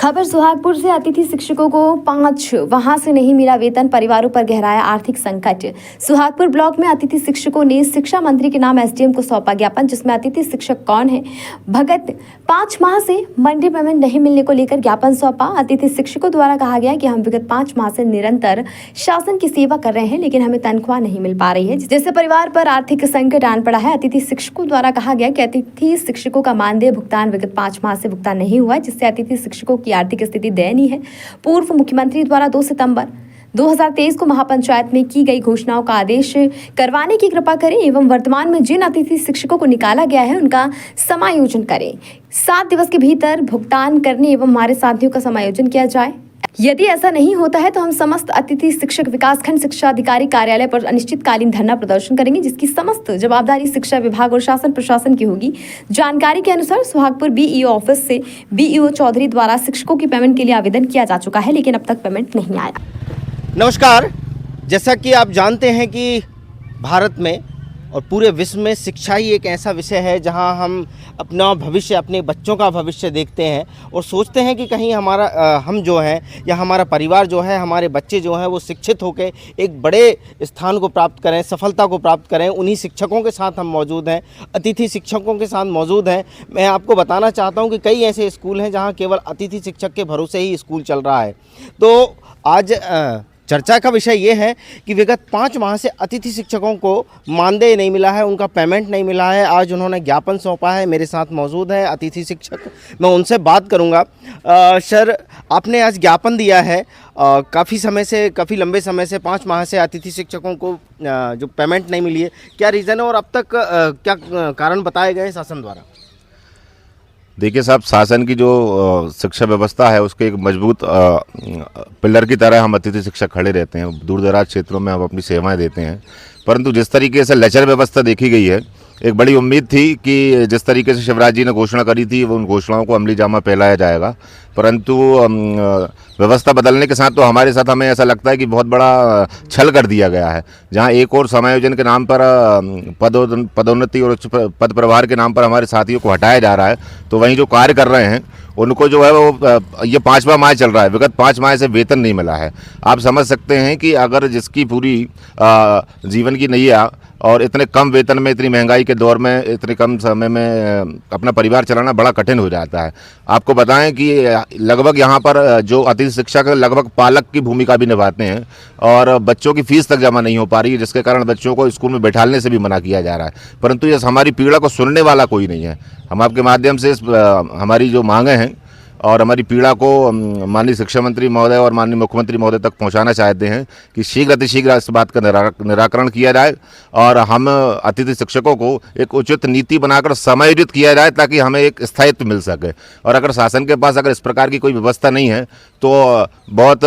खबर सुहागपुर से। अतिथि शिक्षकों को 5 वहां से नहीं मिला वेतन, परिवारों पर गहराया आर्थिक संकट। सुहागपुर ब्लॉक में अतिथि शिक्षकों ने शिक्षा मंत्री के नाम एसडीएम को सौंपा ज्ञापन, जिसमें अतिथि शिक्षक कौन है भगत 5 माह से मंथली पेमेंट नहीं मिलने को लेकर ज्ञापन सौंपा। अतिथि शिक्षकों द्वारा कहा गया कि हम विगत 5 माह से निरंतर शासन की सेवा कर रहे हैं, लेकिन हमें तनख्वाह नहीं मिल पा रही है, जिससे परिवार पर आर्थिक संकट आन पड़ा है। अतिथि शिक्षकों द्वारा कहा गया कि अतिथि शिक्षकों का मानदेय भुगतान विगत 5 माह से भुगतान नहीं हुआ, जिससे अतिथि शिक्षकों की आर्थिक स्थिति दयनीय है। पूर्व मुख्यमंत्री द्वारा 2 सितंबर 2023 को महापंचायत में की गई घोषणाओं का आदेश करवाने की कृपा करें एवं वर्तमान में जिन अतिथि शिक्षकों को निकाला गया है उनका समायोजन करें। 7 दिवस के भीतर भुगतान करने एवं हमारे साथियों का समायोजन किया जाए। यदि ऐसा नहीं होता है तो हम समस्त अतिथि शिक्षक विकासखंड शिक्षा अधिकारी कार्यालय पर अनिश्चितकालीन धरना प्रदर्शन करेंगे, जिसकी समस्त जवाबदारी शिक्षा विभाग और शासन प्रशासन की होगी। जानकारी के अनुसार सुहागपुर बीईओ ऑफिस से बीईओ चौधरी द्वारा शिक्षकों की पेमेंट के लिए आवेदन किया जा चुका है, लेकिन अब तक पेमेंट नहीं आया। नमस्कार, जैसा कि आप जानते हैं कि भारत में और पूरे विश्व में शिक्षा ही एक ऐसा विषय है जहां हम अपना भविष्य, अपने बच्चों का भविष्य देखते हैं और सोचते हैं कि कहीं हम जो हैं या हमारा परिवार जो है, हमारे बच्चे जो हैं वो शिक्षित होकर एक बड़े स्थान को प्राप्त करें, सफलता को प्राप्त करें। उन्हीं शिक्षकों के साथ हम मौजूद हैं, अतिथि शिक्षकों के साथ मौजूद हैं। मैं आपको बताना चाहता हूँ कि कई ऐसे स्कूल हैं जहाँ केवल अतिथि शिक्षक के भरोसे ही स्कूल चल रहा है। तो आज चर्चा का विषय ये है कि विगत 5 माह से अतिथि शिक्षकों को मानदेय नहीं मिला है, उनका पेमेंट नहीं मिला है। आज उन्होंने ज्ञापन सौंपा है। मेरे साथ मौजूद है अतिथि शिक्षक, मैं उनसे बात करूंगा। सर, आपने आज ज्ञापन दिया है, काफ़ी लंबे समय से 5 माह से अतिथि शिक्षकों को जो पेमेंट नहीं मिली है, क्या रीज़न है और अब तक क्या कारण बताए गए शासन द्वारा? देखिए साहब, शासन की जो शिक्षा व्यवस्था है उसके एक मजबूत पिलर की तरह हम अतिथि शिक्षक खड़े रहते हैं। दूर दराज क्षेत्रों में हम अपनी सेवाएं देते हैं, परंतु जिस तरीके से लेचर व्यवस्था देखी गई है, एक बड़ी उम्मीद थी कि जिस तरीके से शिवराज जी ने घोषणा करी थी वो उन घोषणाओं को अमली जामा पहनाया जाएगा, परंतु व्यवस्था बदलने के साथ तो हमारे साथ हमें ऐसा लगता है कि बहुत बड़ा छल कर दिया गया है। जहां एक और समायोजन के नाम पर पदोन्नति और पद प्रभार के नाम पर हमारे साथियों को हटाया जा रहा है, तो वहीं जो कार्य कर रहे हैं उनको जो है वो ये 5वां माह चल रहा है, विगत 5 माह से वेतन नहीं मिला है। आप समझ सकते हैं कि अगर जिसकी पूरी जीवन की नैया और इतने कम वेतन में, इतनी महंगाई के दौर में, इतने कम समय में अपना परिवार चलाना बड़ा कठिन हो जाता है। आपको बताएं कि लगभग यहाँ पर जो अतिथि शिक्षक लगभग पालक की भूमिका भी निभाते हैं और बच्चों की फीस तक जमा नहीं हो पा रही है, जिसके कारण बच्चों को स्कूल में बैठाने से भी मना किया जा रहा है, परंतु इस हमारी पीड़ा को सुनने वाला कोई नहीं है। हम आपके माध्यम से हमारी जो मांगें हैं और हमारी पीड़ा को माननीय शिक्षा मंत्री महोदय और माननीय मुख्यमंत्री महोदय तक पहुंचाना चाहते हैं कि शीघ्र अतिशीघ्र इस बात का निराकरण किया जाए और हम अतिथि शिक्षकों को एक उचित नीति बनाकर समायोजित किया जाए, ताकि हमें एक स्थायित्व मिल सके। और अगर शासन के पास अगर इस प्रकार की कोई व्यवस्था नहीं है तो बहुत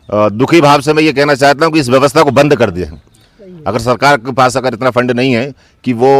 दुखी भाव से मैं ये कहना चाहता हूँ कि इस व्यवस्था को बंद कर दें। अगर सरकार के पास अगर इतना फंड नहीं है कि वो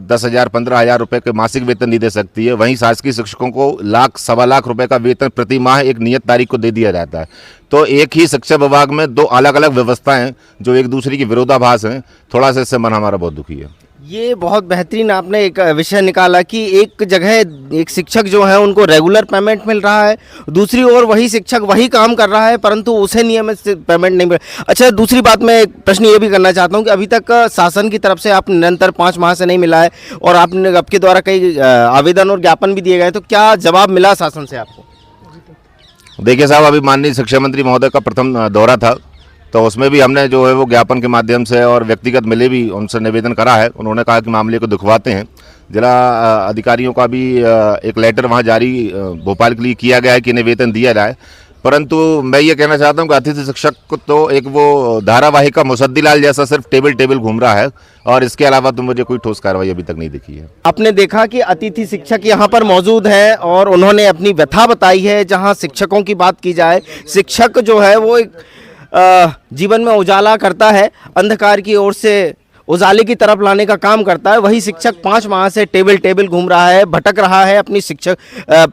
10,000 15,000 रुपये के मासिक वेतन नहीं दे सकती है, वहीं शासकीय शिक्षकों को लाख सवा लाख रुपए का वेतन प्रति माह एक नियत तारीख को दे दिया जाता है, तो एक ही शिक्षा विभाग में 2 अलग अलग व्यवस्थाएं जो एक दूसरे की विरोधाभास हैं। थोड़ा सा इससे मन हमारा बहुत दुखी है। ये बहुत बेहतरीन आपने एक विषय निकाला कि एक जगह एक शिक्षक जो है उनको रेगुलर पेमेंट मिल रहा है, दूसरी ओर वही शिक्षक वही काम कर रहा है परंतु उसे नियमित पेमेंट नहीं मिल। अच्छा, दूसरी बात मैं एक प्रश्न ये भी करना चाहता हूँ कि अभी तक शासन की तरफ से आप निरंतर 5 माह से नहीं मिला है और आपने आपके द्वारा कई आवेदन और ज्ञापन भी दिए गए, तो क्या जवाब मिला शासन से आपको? देखिए साहब, अभी माननीय शिक्षा मंत्री महोदय का प्रथम दौरा था, तो उसमें भी हमने जो है वो ज्ञापन के माध्यम से और व्यक्तिगत मिले भी उनसे निवेदन करा है। उन्होंने कहा कि मामले को दिखवाते हैं। जिला अधिकारियों का भी एक लेटर वहां जारी भोपाल के लिए किया गया है कि इन्हें वेतन दिया जाए, परंतु मैं ये कहना चाहता हूँ कि अतिथि शिक्षक को तो एक वो धारावाहिक का मुसद्दीलाल जैसा सिर्फ टेबल घूम रहा है और इसके अलावा तो मुझे कोई ठोस कार्रवाई अभी तक नहीं दिखी है। आपने देखा कि अतिथि शिक्षक यहाँ पर मौजूद है और उन्होंने अपनी व्यथा बताई है। जहाँ शिक्षकों की बात की जाए, शिक्षक जो है वो एक जीवन में उजाला करता है, अंधकार की ओर से उजाले की तरफ लाने का काम करता है, वही शिक्षक 5 माह से टेबल घूम रहा है, भटक रहा है अपनी शिक्षक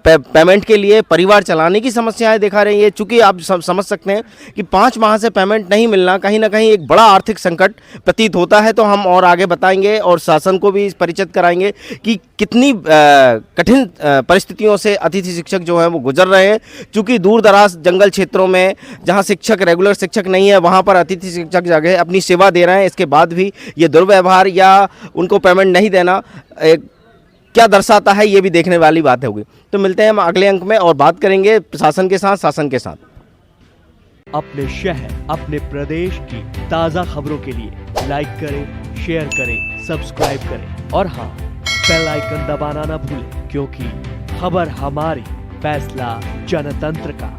पेमेंट के लिए, परिवार चलाने की समस्याएं दिखा रही है। चूंकि आप समझ सकते हैं कि 5 माह से पेमेंट नहीं मिलना कहीं ना कहीं एक बड़ा आर्थिक संकट प्रतीत होता है। तो हम और आगे बताएंगे और शासन को भी परिचित कराएंगे कि कितनी कठिन परिस्थितियों से अतिथि शिक्षक जो है वो गुजर रहे हैं। चूंकि दूर दराज जंगल क्षेत्रों में जहां शिक्षक रेगुलर शिक्षक नहीं है, वहां पर अतिथि शिक्षक जगह अपनी सेवा दे रहे हैं, इसके बाद भी ये दुर्व्यवहार या उनको पेमेंट नहीं देना क्या दर्शाता है, ये भी देखने वाली बात होगी। तो मिलते हैं हम अगले अंक में और बात करेंगे प्रशासन के साथ, शासन के साथ। अपने शहर, अपने प्रदेश की ताजा खबरों के लिए लाइक करें, शेयर करें, सब्सक्राइब करें और हाँ, बेल आइकन दबाना ना भूलें, क्योंकि खबर हमारी, फैसला जनतंत्र का।